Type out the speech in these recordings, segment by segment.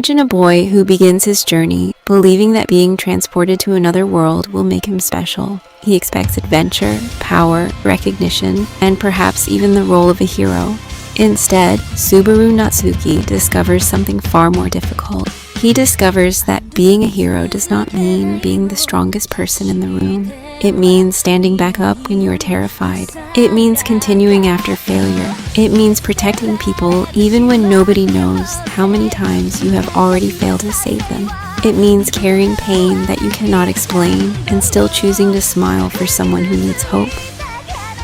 Imagine a boy who begins his journey believing that being transported to another world will make him special. He expects adventure, power, recognition, and perhaps even the role of a hero. Instead, Subaru Natsuki discovers something far more difficult. He discovers that being a hero does not mean being the strongest person in the room. It means standing back up when you are terrified. It means continuing after failure. It means protecting people even when nobody knows how many times you have already failed to save them. It means carrying pain that you cannot explain and still choosing to smile for someone who needs hope.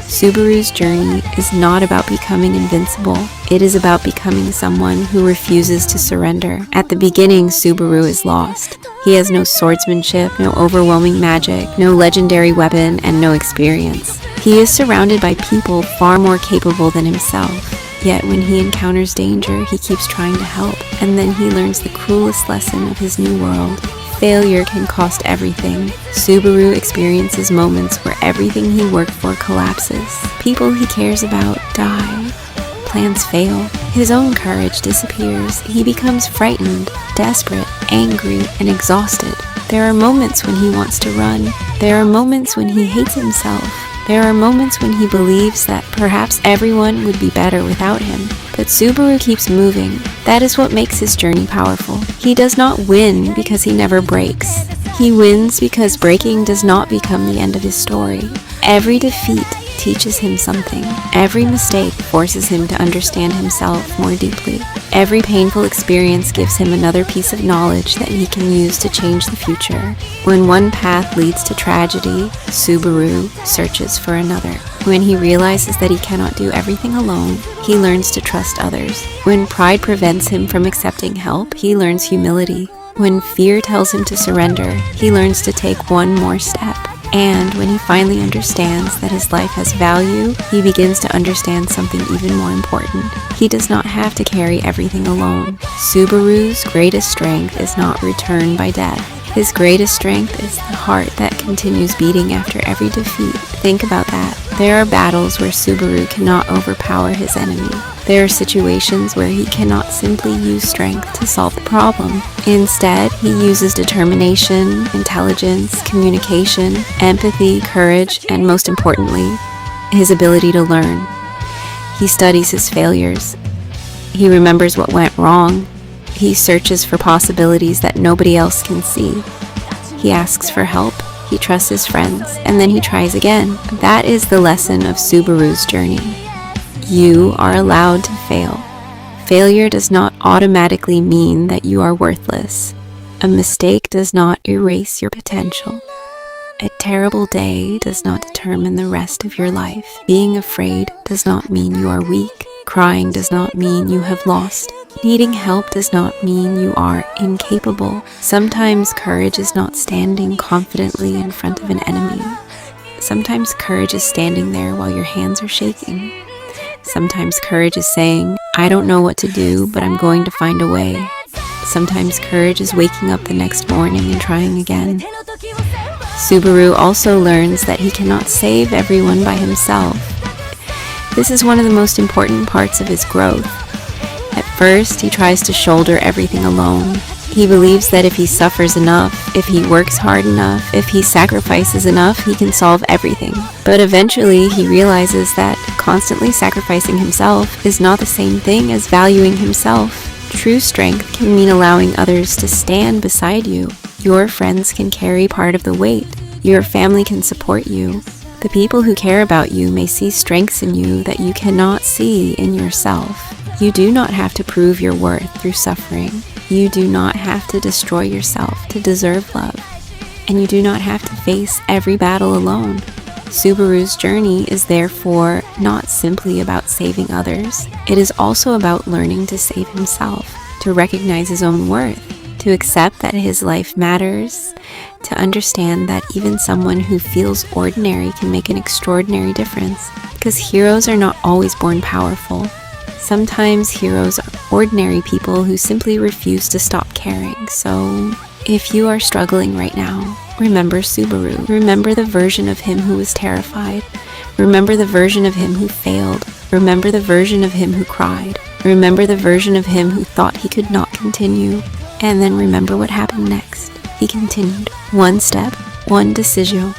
Subaru's journey is not about becoming invincible. It is about becoming someone who refuses to surrender. At the beginning, Subaru is lost. He has no swordsmanship, no overwhelming magic, no legendary weapon, and no experience. He is surrounded by people far more capable than himself. Yet when he encounters danger, he keeps trying to help, and then he learns the cruelest lesson of his new world. Failure can cost everything. Subaru experiences moments where everything he worked for collapses. People he cares about die. Plans fail. His own courage disappears. He becomes frightened, desperate, angry, and exhausted. There are moments when he wants to run. There are moments when he hates himself. There are moments when he believes that perhaps everyone would be better without him. But Subaru keeps moving. That is what makes his journey powerful. He does not win because he never breaks. He wins because breaking does not become the end of his story. Every defeat teaches him something. Every mistake forces him to understand himself more deeply. Every painful experience gives him another piece of knowledge that he can use to change the future. When one path leads to tragedy, Subaru searches for another. When he realizes that he cannot do everything alone, he learns to trust others. When pride prevents him from accepting help, he learns humility. When fear tells him to surrender, he learns to take one more step. And when he finally understands that his life has value, he begins to understand something even more important. He does not have to carry everything alone. Subaru's greatest strength is not returned by death. His greatest strength is the heart that continues beating after every defeat. Think about that. There are battles where Subaru cannot overpower his enemy. There are situations where he cannot simply use strength to solve the problem. Instead, he uses determination, intelligence, communication, empathy, courage, and most importantly, his ability to learn. He studies his failures. He remembers what went wrong. He searches for possibilities that nobody else can see. He asks for help. He trusts his friends, and then he tries again. That is the lesson of Subaru's journey. You are allowed to fail. Failure does not automatically mean that you are worthless. A mistake does not erase your potential. A terrible day does not determine the rest of your life. Being afraid does not mean you are weak. Crying does not mean you have lost. Needing help does not mean you are incapable. Sometimes courage is not standing confidently in front of an enemy. Sometimes courage is standing there while your hands are shaking. Sometimes courage is saying, I don't know what to do, but I'm going to find a way. Sometimes courage is waking up the next morning and trying again. Subaru also learns that he cannot save everyone by himself. This is one of the most important parts of his growth. At first, he tries to shoulder everything alone. He believes that if he suffers enough, if he works hard enough, if he sacrifices enough, he can solve everything. But eventually, he realizes that constantly sacrificing himself is not the same thing as valuing himself. True strength can mean allowing others to stand beside you. Your friends can carry part of the weight. Your family can support you. The people who care about you may see strengths in you that you cannot see in yourself. You do not have to prove your worth through suffering. You do not have to destroy yourself to deserve love. And you do not have to face every battle alone. Subaru's journey is therefore not simply about saving others. It is also about learning to save himself, to recognize his own worth, to accept that his life matters, to understand that even someone who feels ordinary can make an extraordinary difference. Because heroes are not always born powerful. Sometimes heroes are ordinary people who simply refuse to stop caring. So, if you are struggling right now, remember Subaru. Remember the version of him who was terrified. Remember the version of him who failed. Remember the version of him who cried. Remember the version of him who thought he could not continue. And then remember what happened next. He continued, one step, one decision,